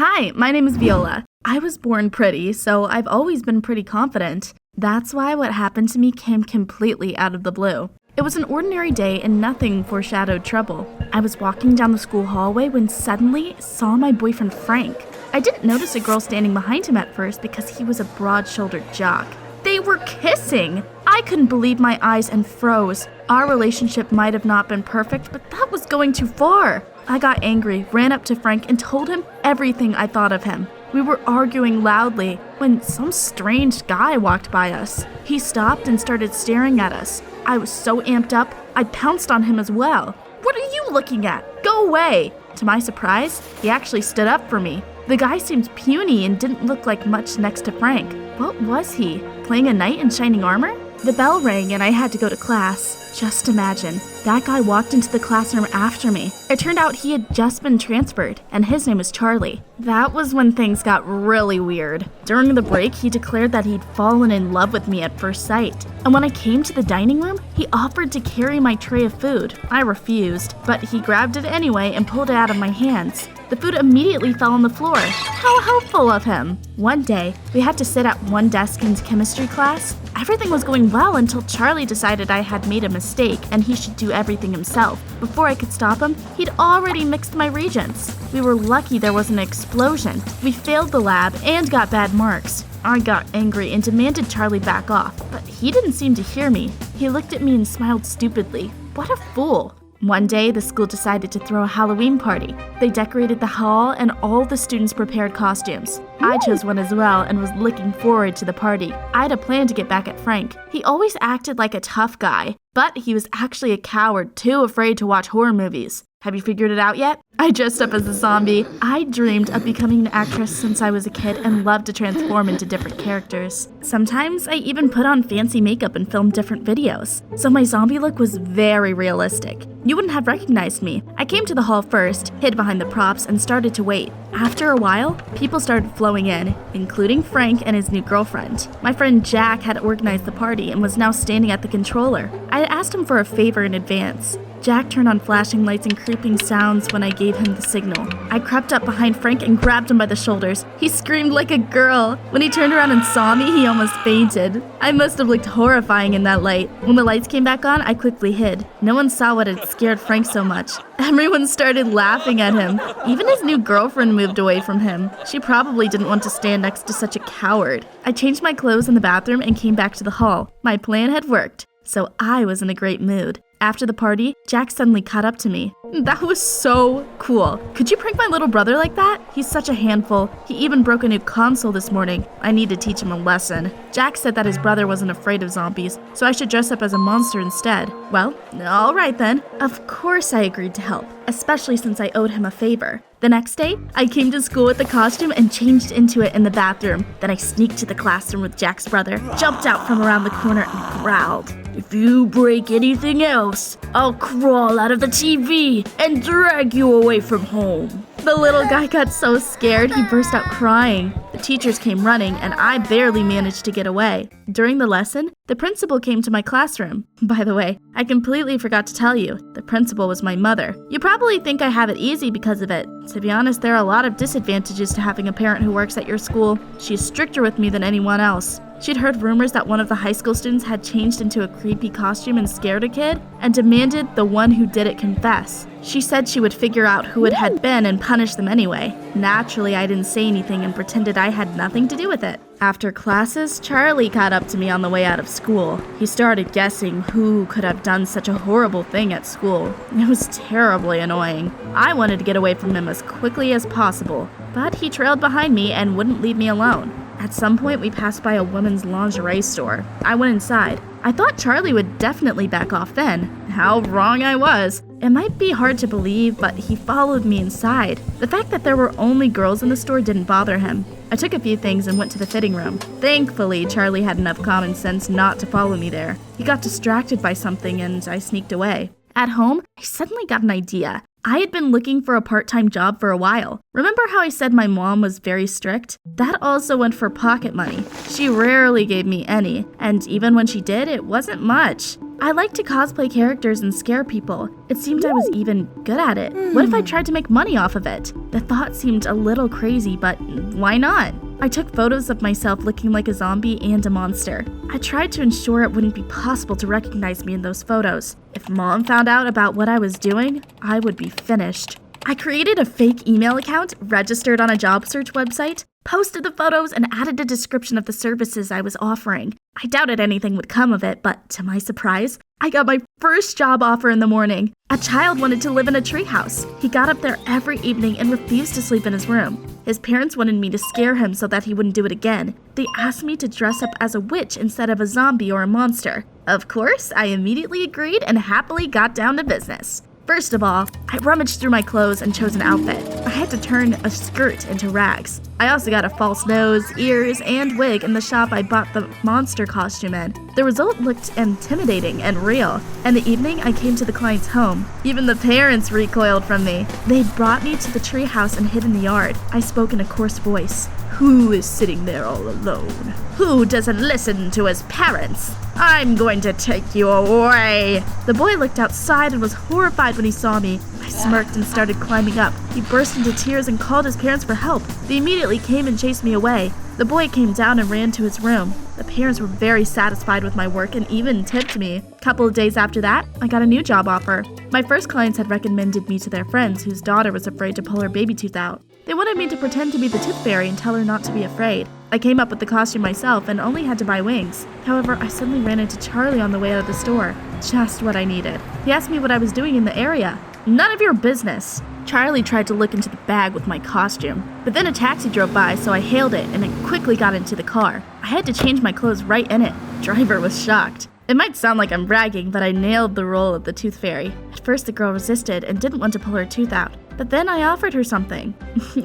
Hi, my name is Viola. I was born pretty, so I've always been pretty confident. That's why what happened to me came completely out of the blue. It was an ordinary day and nothing foreshadowed trouble. I was walking down the school hallway when suddenly saw my boyfriend Frank. I didn't notice a girl standing behind him at first because he was a broad-shouldered jock. They were kissing! I couldn't believe my eyes and froze. Our relationship might have not been perfect, but that was going too far. I got angry, ran up to Frank, and told him everything I thought of him. We were arguing loudly when some strange guy walked by us. He stopped and started staring at us. I was so amped up, I pounced on him as well. "What are you looking at? Go away!" To my surprise, he actually stood up for me. The guy seemed puny and didn't look like much next to Frank. What was he? Playing a knight in shining armor? The bell rang and I had to go to class. Just imagine, that guy walked into the classroom after me. It turned out he had just been transferred, and his name was Charlie. That was when things got really weird. During the break, he declared that he'd fallen in love with me at first sight. And when I came to the dining room, he offered to carry my tray of food. I refused, but he grabbed it anyway and pulled it out of my hands. The food immediately fell on the floor. How helpful of him! One day, we had to sit at one desk in chemistry class. Everything was going well until Charlie decided I had made a mistake and he should do everything himself. Before I could stop him, he'd already mixed my reagents. We were lucky there was an explosion. We failed the lab and got bad marks. I got angry and demanded Charlie back off, but he didn't seem to hear me. He looked at me and smiled stupidly. What a fool! One day, the school decided to throw a Halloween party. They decorated the hall and all the students prepared costumes. I chose one as well and was looking forward to the party. I had a plan to get back at Frank. He always acted like a tough guy, but he was actually a coward, too afraid to watch horror movies. Have you figured it out yet? I dressed up as a zombie. I dreamed of becoming an actress since I was a kid and loved to transform into different characters. Sometimes I even put on fancy makeup and filmed different videos. So my zombie look was very realistic. You wouldn't have recognized me. I came to the hall first, hid behind the props, and started to wait. After a while, people started flowing in, including Frank and his new girlfriend. My friend Jack had organized the party and was now standing at the controller. I had asked him for a favor in advance. Jack turned on flashing lights and creeping sounds when I gave him the signal. I crept up behind Frank and grabbed him by the shoulders. He screamed like a girl. When he turned around and saw me, he almost fainted. I must have looked horrifying in that light. When the lights came back on, I quickly hid. No one saw what had scared Frank so much. Everyone started laughing at him. Even his new girlfriend moved away from him. She probably didn't want to stand next to such a coward. I changed my clothes in the bathroom and came back to the hall. My plan had worked, so I was in a great mood. After the party, Jack suddenly caught up to me. That was so cool. Could you prank my little brother like that? He's such a handful. He even broke a new console this morning. I need to teach him a lesson. Jack said that his brother wasn't afraid of zombies, so I should dress up as a monster instead. Well, all right then. Of course I agreed to help, especially since I owed him a favor. The next day, I came to school with the costume and changed into it in the bathroom. Then I sneaked to the classroom with Jack's brother, jumped out from around the corner and growled, "If you break anything else, I'll crawl out of the TV and drag you away from home." The little guy got so scared he burst out crying. The teachers came running and I barely managed to get away. During the lesson, the principal came to my classroom. By the way, I completely forgot to tell you, the principal was my mother. You probably think I have it easy because of it. To be honest, there are a lot of disadvantages to having a parent who works at your school. She's stricter with me than anyone else. She'd heard rumors that one of the high school students had changed into a creepy costume and scared a kid, and demanded the one who did it confess. She said she would figure out who it had been and punish them anyway. Naturally, I didn't say anything and pretended I had nothing to do with it. After classes, Charlie caught up to me on the way out of school. He started guessing who could have done such a horrible thing at school. It was terribly annoying. I wanted to get away from him as quickly as possible, but he trailed behind me and wouldn't leave me alone. At some point, we passed by a women's lingerie store. I went inside. I thought Charlie would definitely back off then. How wrong I was. It might be hard to believe, but he followed me inside. The fact that there were only girls in the store didn't bother him. I took a few things and went to the fitting room. Thankfully, Charlie had enough common sense not to follow me there. He got distracted by something and I sneaked away. At home, I suddenly got an idea. I had been looking for a part-time job for a while. Remember how I said my mom was very strict? That also went for pocket money. She rarely gave me any, and even when she did, it wasn't much. I liked to cosplay characters and scare people. It seemed I was even good at it. What if I tried to make money off of it? The thought seemed a little crazy, but why not? I took photos of myself looking like a zombie and a monster. I tried to ensure it wouldn't be possible to recognize me in those photos. If Mom found out about what I was doing, I would be finished. I created a fake email account, registered on a job search website, posted the photos, and added a description of the services I was offering. I doubted anything would come of it, but to my surprise, I got my first job offer in the morning. A child wanted to live in a treehouse. He got up there every evening and refused to sleep in his room. His parents wanted me to scare him so that he wouldn't do it again. They asked me to dress up as a witch instead of a zombie or a monster. Of course, I immediately agreed and happily got down to business. First of all, I rummaged through my clothes and chose an outfit. I had to turn a skirt into rags. I also got a false nose, ears, and wig in the shop I bought the monster costume in. The result looked intimidating and real. In the evening, I came to the client's home. Even the parents recoiled from me. They brought me to the treehouse and hid in the yard. I spoke in a coarse voice. Who is sitting there all alone? Who doesn't listen to his parents? I'm going to take you away. The boy looked outside and was horrified when he saw me. I smirked and started climbing up. He burst into tears and called his parents for help. They immediately came and chased me away. The boy came down and ran to his room. The parents were very satisfied with my work and even tipped me. A couple of days after that, I got a new job offer. My first clients had recommended me to their friends whose daughter was afraid to pull her baby tooth out. They wanted me to pretend to be the tooth fairy and tell her not to be afraid. I came up with the costume myself and only had to buy wings. However, I suddenly ran into Charlie on the way out of the store. Just what I needed. He asked me what I was doing in the area. None of your business. Charlie tried to look into the bag with my costume, but then a taxi drove by, so I hailed it and it quickly got into the car. I had to change my clothes right in it. The driver was shocked. It might sound like I'm bragging, but I nailed the role of the tooth fairy. At first, the girl resisted and didn't want to pull her tooth out. But then I offered her something.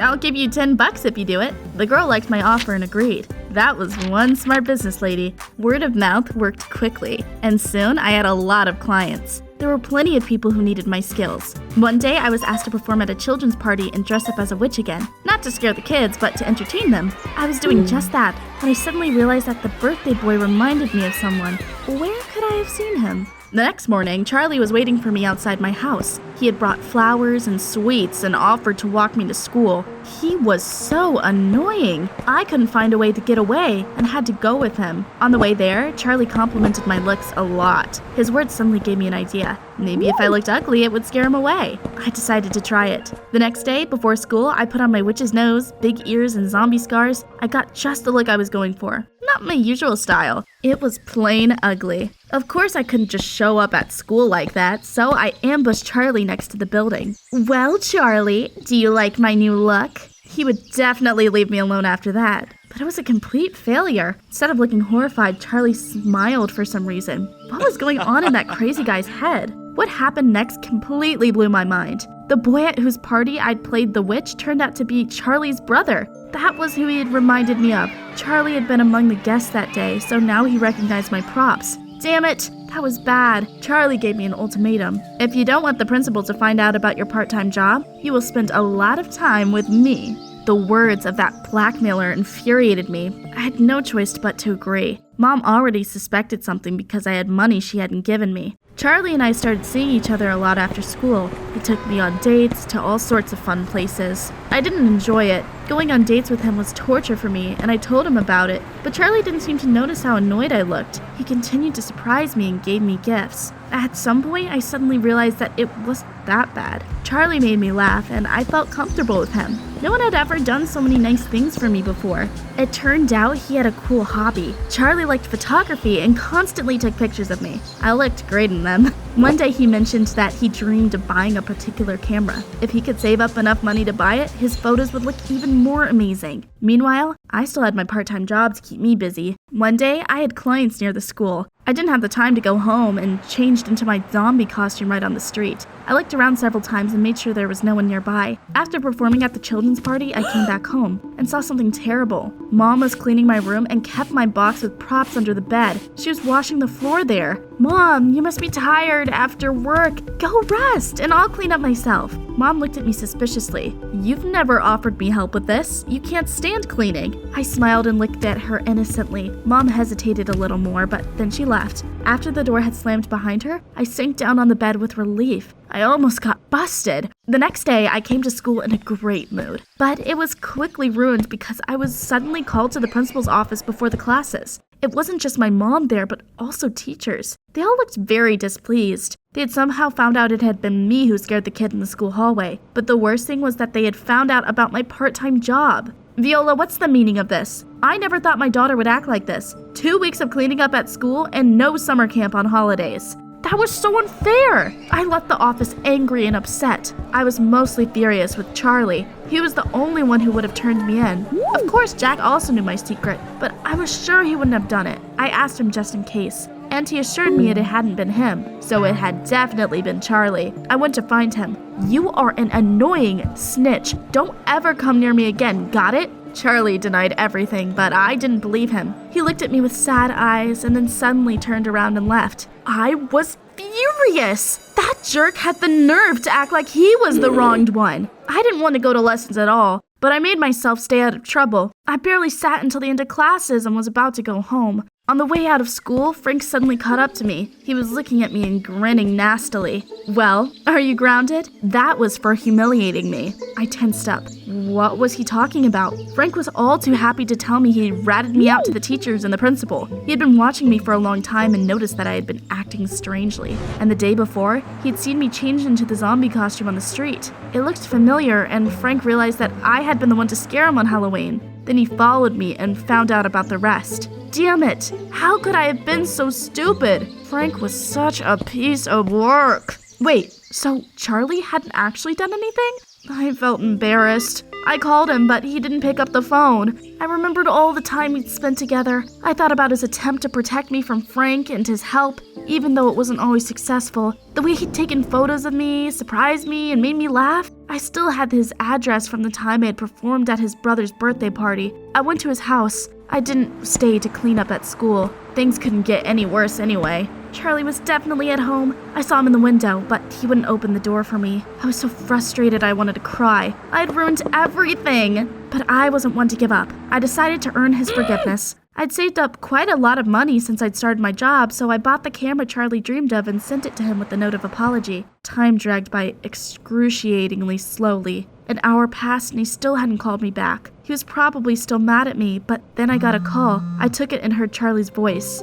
I'll give you $10 if you do it. The girl liked my offer and agreed. That was one smart business lady. Word of mouth worked quickly, and soon I had a lot of clients. There were plenty of people who needed my skills. One day, I was asked to perform at a children's party and dress up as a witch again. Not to scare the kids, but to entertain them. I was doing just that, when I suddenly realized that the birthday boy reminded me of someone. Where could I have seen him? The next morning, Charlie was waiting for me outside my house. He had brought flowers and sweets and offered to walk me to school. He was so annoying. I couldn't find a way to get away and had to go with him. On the way there, Charlie complimented my looks a lot. His words suddenly gave me an idea. Maybe if I looked ugly, it would scare him away. I decided to try it. The next day, before school, I put on my witch's nose, big ears, and zombie scars. I got just the look I was going for. Not my usual style. It was plain ugly. Of course, I couldn't just show up at school like that, so I ambushed Charlie next to the building. Well, Charlie, do you like my new look? He would definitely leave me alone after that. But it was a complete failure. Instead of looking horrified, Charlie smiled for some reason. What was going on in that crazy guy's head? What happened next completely blew my mind. The boy at whose party I'd played the witch turned out to be Charlie's brother. That was who he had reminded me of. Charlie had been among the guests that day, so now he recognized my props. Damn it, that was bad. Charlie gave me an ultimatum. If you don't want the principal to find out about your part-time job, you will spend a lot of time with me. The words of that blackmailer infuriated me. I had no choice but to agree. Mom already suspected something because I had money she hadn't given me. Charlie and I started seeing each other a lot after school. He took me on dates to all sorts of fun places. I didn't enjoy it. Going on dates with him was torture for me, and I told him about it. But Charlie didn't seem to notice how annoyed I looked. He continued to surprise me and gave me gifts. At some point, I suddenly realized that it wasn't that bad. Charlie made me laugh, and I felt comfortable with him. No one had ever done so many nice things for me before. It turned out he had a cool hobby. Charlie liked photography and constantly took pictures of me. I looked great in them. One day he mentioned that he dreamed of buying a particular camera. If he could save up enough money to buy it, his photos would look even more amazing. Meanwhile, I still had my part-time job to keep me busy. One day, I had clients near the school. I didn't have the time to go home and changed into my zombie costume right on the street. I looked around several times and made sure there was no one nearby. After performing at the children's party, I came back home and saw something terrible. Mom was cleaning my room and kept my box with props under the bed. She was washing the floor there. Mom, you must be tired after work. Go rest and I'll clean up myself. Mom looked at me suspiciously. You've never offered me help with this. You can't stand cleaning. I smiled and looked at her innocently. Mom hesitated a little more, but then she left. After the door had slammed behind her, I sank down on the bed with relief. I almost got busted. The next day, I came to school in a great mood, but it was quickly ruined because I was suddenly called to the principal's office before the classes. It wasn't just my mom there, but also teachers. They all looked very displeased. They had somehow found out it had been me who scared the kid in the school hallway. But the worst thing was that they had found out about my part-time job. Viola, what's the meaning of this? I never thought my daughter would act like this. 2 weeks of cleaning up at school and no summer camp on holidays. That was so unfair! I left the office angry and upset. I was mostly furious with Charlie. He was the only one who would have turned me in. Of course, Jack also knew my secret, but I was sure he wouldn't have done it. I asked him just in case, and he assured me it hadn't been him, so it had definitely been Charlie. I went to find him. You are an annoying snitch. Don't ever come near me again, got it? Charlie denied everything, but I didn't believe him. He looked at me with sad eyes and then suddenly turned around and left. I was furious! That jerk had the nerve to act like he was the wronged one. I didn't want to go to lessons at all, but I made myself stay out of trouble. I barely sat until the end of classes and was about to go home. On the way out of school, Frank suddenly caught up to me. He was looking at me and grinning nastily. Well, are you grounded? That was for humiliating me. I tensed up. What was he talking about? Frank was all too happy to tell me he ratted me out to the teachers and the principal. He had been watching me for a long time and noticed that I had been acting strangely. And the day before, he'd seen me change into the zombie costume on the street. It looked familiar, and Frank realized that I had been the one to scare him on Halloween. Then he followed me and found out about the rest. Damn it! How could I have been so stupid? Frank was such a piece of work. Wait, so Charlie hadn't actually done anything? I felt embarrassed. I called him, but he didn't pick up the phone. I remembered all the time we'd spent together. I thought about his attempt to protect me from Frank and his help, even though it wasn't always successful. The way he'd taken photos of me, surprised me, and made me laugh. I still had his address from the time I had performed at his brother's birthday party. I went to his house. I didn't stay to clean up at school. Things couldn't get any worse anyway. Charlie was definitely at home. I saw him in the window, but he wouldn't open the door for me. I was so frustrated I wanted to cry. I had ruined everything. But I wasn't one to give up. I decided to earn his forgiveness. I'd saved up quite a lot of money since I'd started my job, so I bought the camera Charlie dreamed of and sent it to him with a note of apology. Time dragged by excruciatingly slowly. An hour passed and he still hadn't called me back. He was probably still mad at me, but then I got a call. I took it and heard Charlie's voice.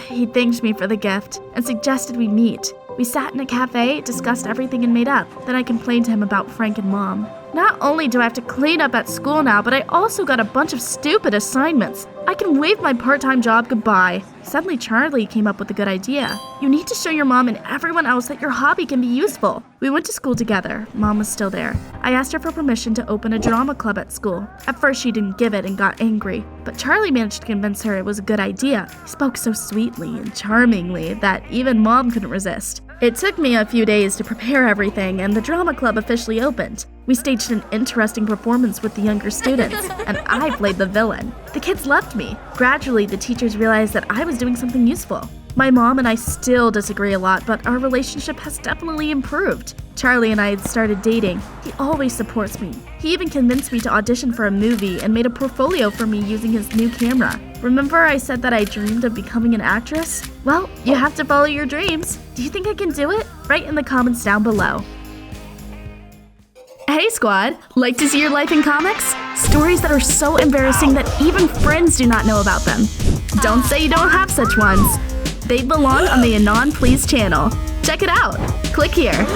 He thanked me for the gift and suggested we meet. We sat in a cafe, discussed everything, and made up. Then I complained to him about Frank and Mom. Not only do I have to clean up at school now, but I also got a bunch of stupid assignments. I can wave my part-time job goodbye. Suddenly, Charlie came up with a good idea. You need to show your mom and everyone else that your hobby can be useful. We went to school together. Mom was still there. I asked her for permission to open a drama club at school. At first, she didn't give it and got angry, but Charlie managed to convince her it was a good idea. He spoke so sweetly and charmingly that even Mom couldn't resist. It took me a few days to prepare everything, and the drama club officially opened. We staged an interesting performance with the younger students, and I played the villain. The kids loved me. Gradually, the teachers realized that I was doing something useful. My mom and I still disagree a lot, but our relationship has definitely improved. Charlie and I had started dating. He always supports me. He even convinced me to audition for a movie and made a portfolio for me using his new camera. Remember I said that I dreamed of becoming an actress? Well, you have to follow your dreams. Do you think I can do it? Write in the comments down below. Hey squad, like to see your life in comics? Stories that are so embarrassing that even friends do not know about them. Don't say you don't have such ones. They belong on the Anon Please channel. Check it out. Click here.